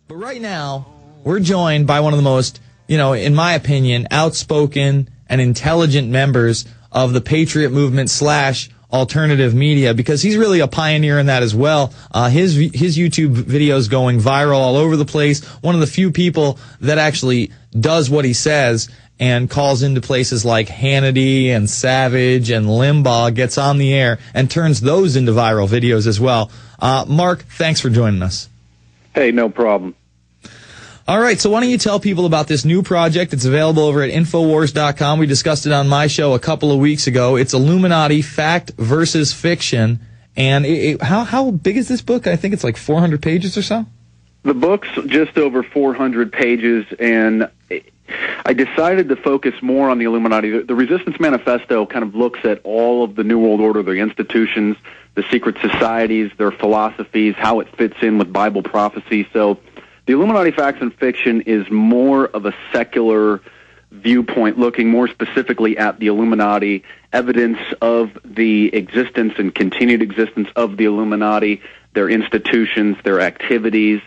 But right now, we're joined by one of the most, in my opinion, outspoken and intelligent members of the Patriot movement / alternative media, because he's really a pioneer in that as well. His YouTube videos going viral all over the place. One of the few people that actually does what he says and calls into places like Hannity and Savage and Limbaugh, gets on the air and turns those into viral videos as well. Mark, thanks for joining us. Hey, no problem. All right, so why don't you tell people about this new project? It's available over at Infowars.com. We discussed it on my show a couple of weeks ago. It's Illuminati, Fact versus Fiction. And how big is this book? I think it's like 400 pages or so? The book's just over 400 pages, and I decided to focus more on the Illuminati. The Resistance Manifesto kind of looks at all of the New World Order, the institutions, the secret societies, their philosophies, how it fits in with Bible prophecy. So the Illuminati Facts and Fiction is more of a secular viewpoint, looking more specifically at the Illuminati, evidence of the existence and continued existence of the Illuminati, their institutions, their activities,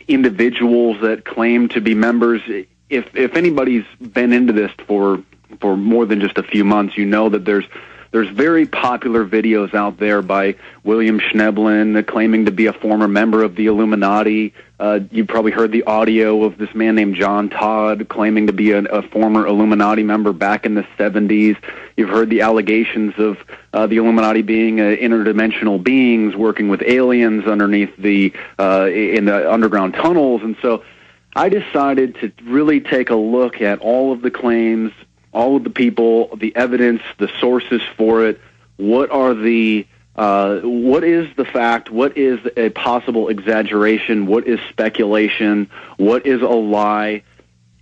individuals that claim to be members. If anybody's been into this for more than just a few months, you know that there's very popular videos out there by William Schneblin claiming to be a former member of the Illuminati. You probably heard the audio of this man named John Todd claiming to be a former Illuminati member back in the 70s. You've heard the allegations of the Illuminati being interdimensional beings working with aliens underneath in the underground tunnels. And so I decided to really take a look at all of the claims, all of the people, the evidence, the sources for it. What is the fact? What is a possible exaggeration? What is speculation? What is a lie?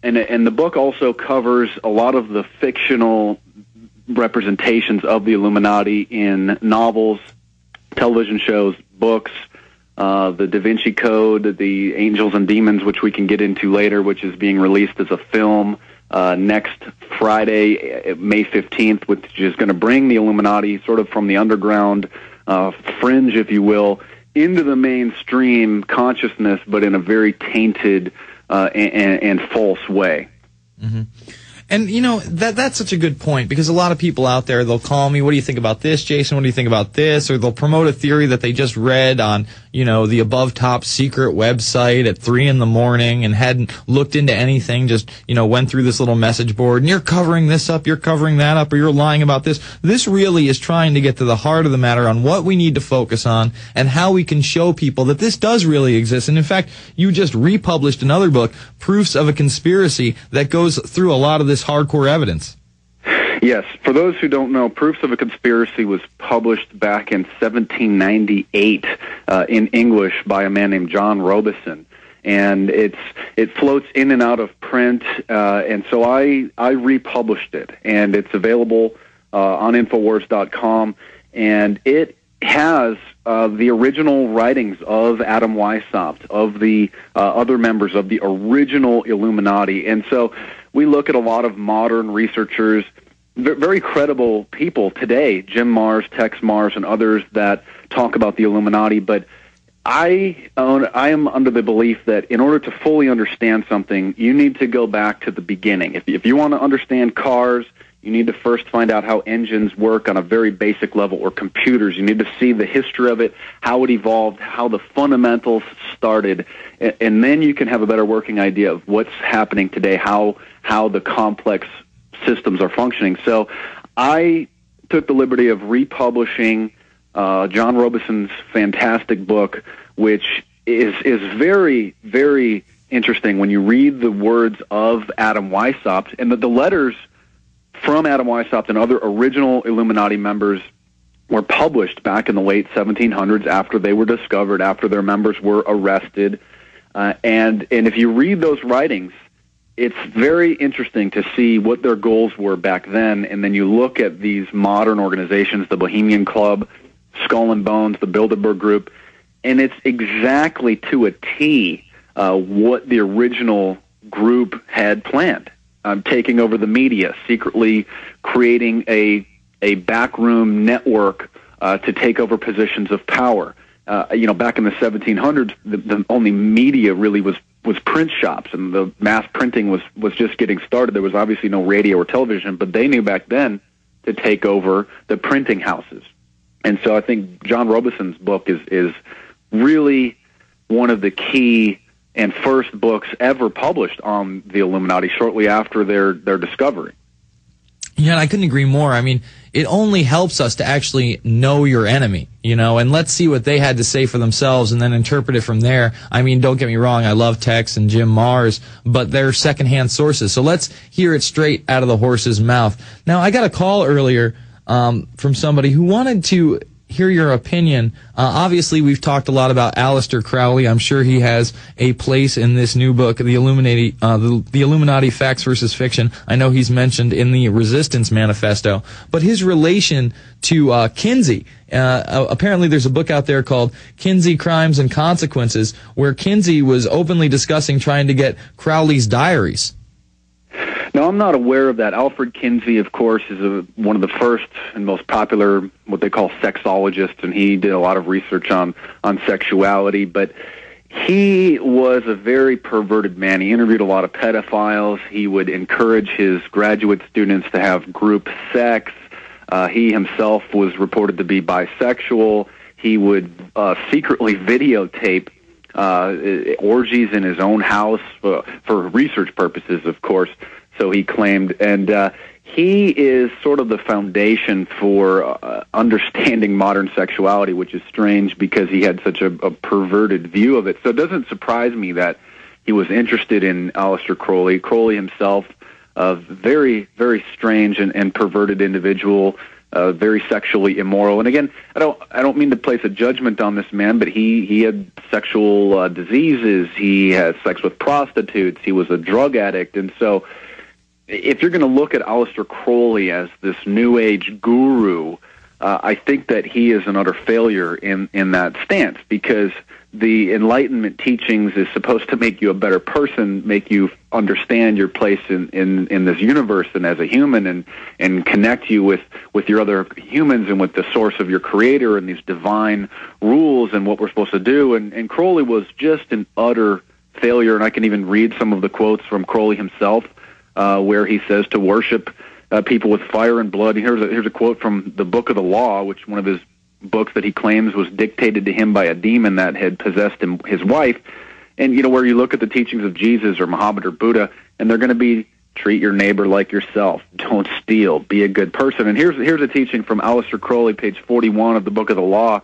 And the book also covers a lot of the fictional representations of the Illuminati in novels, television shows, books, the Da Vinci Code, the Angels and Demons, which we can get into later, which is being released as a film next Friday, May 15th, which is going to bring the Illuminati sort of from the underground fringe, if you will, into the mainstream consciousness, but in a very tainted and false way. Mm-hmm. And, that's such a good point, because a lot of people out there, they'll call me, what do you think about this, Jason? What do you think about this? Or they'll promote a theory that they just read on, the above top secret website at 3 a.m. and hadn't looked into anything, just, went through this little message board, and you're covering this up, you're covering that up, or you're lying about this. This really is trying to get to the heart of the matter on what we need to focus on and how we can show people that this does really exist. And in fact, you just republished another book, Proofs of a Conspiracy, that goes through a lot of this hardcore evidence. Yes. For those who don't know, Proofs of a Conspiracy was published back in 1798 in English by a man named John Robeson. And it floats in and out of print, and so I republished it, and it's available on Infowars.com, and it has the original writings of Adam Weishaupt, of the other members of the original Illuminati. And so we look at a lot of modern researchers, very credible people today, Jim Marrs, Tex Marrs, and others that talk about the Illuminati. But I am under the belief that in order to fully understand something, you need to go back to the beginning. If you want to understand cars, you need to first find out how engines work on a very basic level, or computers. You need to see the history of it, how it evolved, how the fundamentals started, and then you can have a better working idea of what's happening today, how the complex systems are functioning. So I took the liberty of republishing John Robeson's fantastic book, which is very, very interesting when you read the words of Adam Weishaupt and the letters from Adam Weishaupt and other original Illuminati members were published back in the late 1700s after they were discovered, after their members were arrested. And if you read those writings, it's very interesting to see what their goals were back then. And then you look at these modern organizations, the Bohemian Club, Skull and Bones, the Bilderberg Group, and it's exactly to a T what the original group had planned. Taking over the media, secretly creating a backroom network to take over positions of power, back in the 1700s, the only media really was print shops, and the mass printing was just getting started. There was obviously no radio or television, but they knew back then to take over the printing houses. And so I think John Robeson's book is really one of the key and first books ever published on the Illuminati shortly after their discovery. Yeah, and I couldn't agree more. I mean, it only helps us to actually know your enemy, and let's see what they had to say for themselves and then interpret it from there. I mean, don't get me wrong, I love Tex and Jim Mars, but they're secondhand sources. So let's hear it straight out of the horse's mouth. Now, I got a call earlier from somebody who wanted to hear your opinion. Obviously, we've talked a lot about Aleister Crowley. I'm sure he has a place in this new book, the Illuminati Facts versus Fiction. I know he's mentioned in the Resistance Manifesto. But his relation to Kinsey, apparently there's a book out there called Kinsey Crimes and Consequences, where Kinsey was openly discussing trying to get Crowley's diaries. No, I'm not aware of that. Alfred Kinsey, of course, is one of the first and most popular, what they call sexologists, and he did a lot of research on sexuality, but he was a very perverted man. He interviewed a lot of pedophiles. He would encourage his graduate students to have group sex. He himself was reported to be bisexual. He would secretly videotape orgies in his own house for research purposes, of course. So he claimed, and he is sort of the foundation for understanding modern sexuality, which is strange because he had such a perverted view of it. So it doesn't surprise me that he was interested in Aleister Crowley. Crowley himself, a very, very strange and perverted individual, very sexually immoral. And again, I don't mean to place a judgment on this man, but he had sexual diseases. He had sex with prostitutes. He was a drug addict, and so if you're going to look at Aleister Crowley as this New Age guru, I think that he is an utter failure in that stance, because the Enlightenment teachings is supposed to make you a better person, make you understand your place in this universe and as a human, and connect you with your other humans and with the source of your creator and these divine rules and what we're supposed to do. And Crowley was just an utter failure, and I can even read some of the quotes from Crowley himself, where he says to worship people with fire and blood. Here's a quote from the Book of the Law, which one of his books that he claims was dictated to him by a demon that had possessed his wife. And, where you look at the teachings of Jesus or Muhammad or Buddha, and they're going to be, treat your neighbor like yourself, don't steal, be a good person. And here's a teaching from Aleister Crowley, page 41 of the Book of the Law.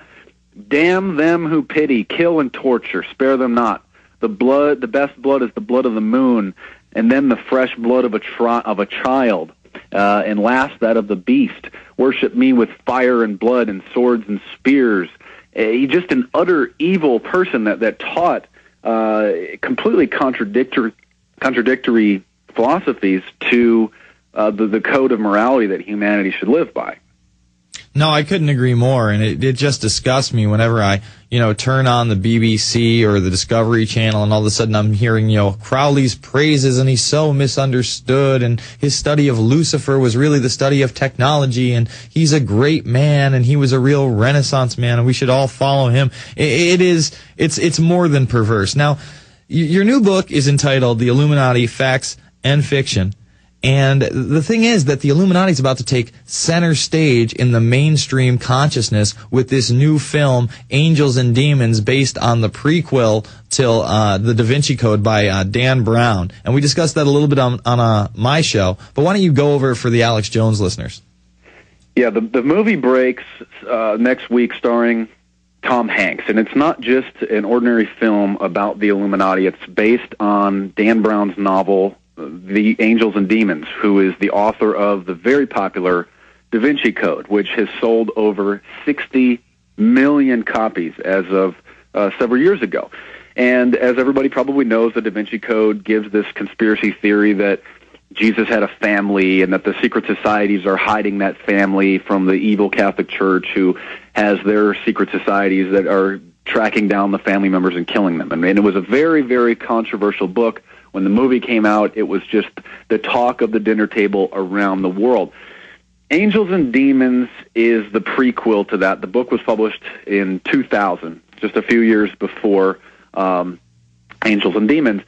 Damn them who pity, kill and torture, spare them not. The best blood is the blood of the moon, and then the fresh blood of a child, and last that of the beast. Worship me with fire and blood and swords and spears. He's just an utter evil person that taught completely contradictory philosophies to the code of morality that humanity should live by. No, I couldn't agree more, and it just disgusts me whenever I, turn on the BBC or the Discovery Channel, and all of a sudden I'm hearing, Crowley's praises, and he's so misunderstood, and his study of Lucifer was really the study of technology, and he's a great man, and he was a real Renaissance man, and we should all follow him. It's more than perverse. Now, your new book is entitled The Illuminati Facts and Fiction. And the thing is that the Illuminati is about to take center stage in the mainstream consciousness with this new film, Angels and Demons, based on the prequel till the Da Vinci Code by Dan Brown. And we discussed that a little bit on my show. But why don't you go over it for the Alex Jones listeners? Yeah, the movie breaks next week starring Tom Hanks. And it's not just an ordinary film about the Illuminati. It's based on Dan Brown's novel, The Angels and Demons, who is the author of the very popular Da Vinci Code, which has sold over 60 million copies as of several years ago. And as everybody probably knows, the Da Vinci Code gives this conspiracy theory that Jesus had a family and that the secret societies are hiding that family from the evil Catholic Church, who has their secret societies that are tracking down the family members and killing them. And it was a very, very controversial book. When the movie came out, it was just the talk of the dinner table around the world. Angels and Demons is the prequel to that. The book was published in 2000, just a few years before Angels and Demons.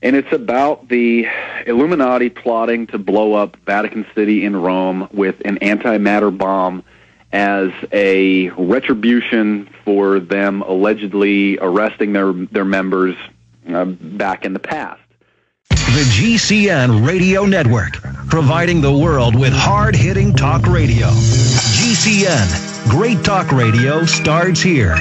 And it's about the Illuminati plotting to blow up Vatican City in Rome with an antimatter bomb as a retribution for them allegedly arresting their members back in the past. The GCN Radio Network, providing the world with hard-hitting talk radio. GCN, great talk radio starts here.